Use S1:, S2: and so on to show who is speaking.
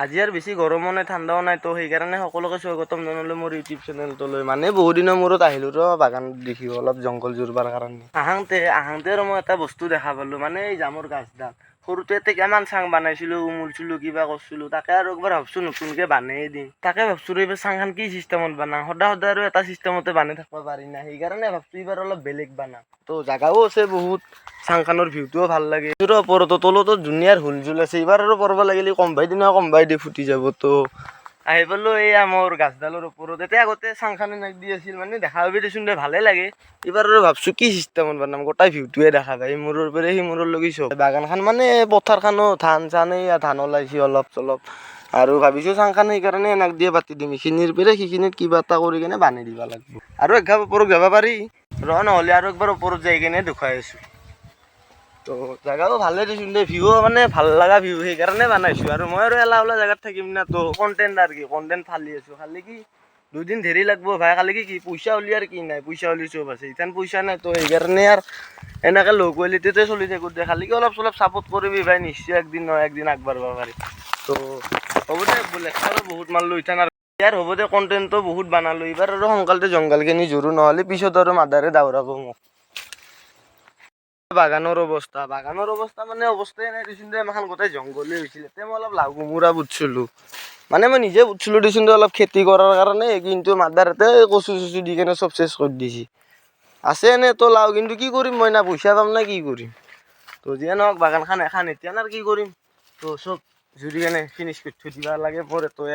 S1: আজি আৰু বেছি গৰমো নাই ঠাণ্ডাও নাই তো সেইকাৰণে সকলোকে স্বাগতম জনালোঁ মোৰ ইউটিউব চেনেলটোলৈ। মানে বহুত দিনৰ মূৰত আহিলোঁ ৰ বাগানত দেখিব অলপ জংঘল জোৰবাৰ কাৰণে। আহোঁতে আৰু মই এটা বস্তু দেখা পালোঁ, মানে এই জামৰ গাছডাল সৰুতে কিমান চাং বানাইছিলোঁ, উমুলছিলোঁ, কিবা কৰিছিলোঁ, তাকে আৰু একবাৰ ভাবছোঁ নতুনকৈ বানাই দিম। তাকে ভাবছোঁ এইবাৰ চাংখান কি চিষ্টেমত বানাওঁ, সদায় আৰু এটা চিষ্টেমতে বানাই থাকিব পাৰি না, সেইকাৰণে ভাবছোঁ এইবাৰ অলপ বেলেগ বানাম। তো জাগাও আছে বহুত, চাংখানৰ ভিউটোও ভাল লাগে। তোৰ ওপৰতো তলতো ধুনীয়াৰ হুলঝুল আছে, এইবাৰ আৰু পৰব লাগিলে কমবাই দি ফুটি যাব। তো আহি পালোঁ এইয়া মোৰ গাছডালৰ ওপৰত। এতিয়া আগতে চাংখানে নাক দি আছিল, মানে দেখা পাবি দেচোন দে ভালে লাগে। এইবাৰ আৰু ভাবছোঁ কি চিষ্টেমত বানাম, গোটাই ভিউটোৱে দেখা পায় মূৰৰ পৰা সি মূৰৰ লগি চব। বাগানখন মানে পথাৰখনো ধান চান এইয়া ধান ওলাইছে অলপ চলপ, আৰু ভাবিছোঁ চাংখান সেইকাৰণে এনাক দিয়ে পাতি দিম, এইখিনিৰ পৰা সেইখিনিত কিবা এটা কৰি কিনে বান্ধি দিব লাগিব। আৰু একঘাপ ওপৰত যাব পাৰি নহ'লে আৰু একবাৰ ওপৰত যাই কিনে দেখুৱাই আছোঁ। তো জেগাও ভালে দেচোন দে, ভিউ মানে ভাল লগা ভিউ, সেইকাৰণে বানাইছোঁ। আৰু মই আৰু এলা জেগাত থাকিম না, তো কণ্টেণ্ট আৰু কি কণ্টেণ্ট ফালি আছোঁ। খালি কি দুদিন দেৰি লাগব ভাই, খালি কি পইচা উলিয়াৰ আৰু কি নাই, পইচা উলি চব আছে, ইথান পইচা নাই। তো সেইকাৰণে আৰু এনেকৈ ল' কোৱালিটিতে চলি থাকোঁ দে, খালি কি অলপ চলপ ছাপোৰ্ট কৰিবি ভাই, নিশ্চয় একদিন নহয় একদিন আগবাঢ়িব পাৰি। তো হ'ব দে, লেকচাৰো বহুত মাৰিলোঁ ইথান, আৰু ইয়াৰ হ'ব দে কণ্টেণ্টটো বহুত বনালোঁ। এইবাৰ আৰু সোনকালতে জংঘলখিনি জোৰো নহ'লে পিছত আৰু মাদাৰে দাউৰাব মোক। বাগানৰ অৱস্থা মানে অৱস্থাই নাই দেচোন দে, আমাখন গোটেই জংঘলে হৈছিল। এতিয়া মই অলপ লাও কোমোৰা পুতিছিলোঁ, মানে মই নিজে পুতিছিলোঁ দেচোন দে অলপ খেতি কৰাৰ কাৰণে, কিন্তু মাদাৰহঁতে কচু চচু দি কেনে চব চেচ কৰি দিছে। আছে এনেই তো লাও, কিন্তু কি কৰিম মই, না পইচা পাম না কি কৰিম। তো যিয়ে নহওক বাগানখন এখন এতিয়া আৰু কি কৰিম, তো চব জুৰি কেনে ফিনিছ কৰি থৈ দিব লাগে মোৰ।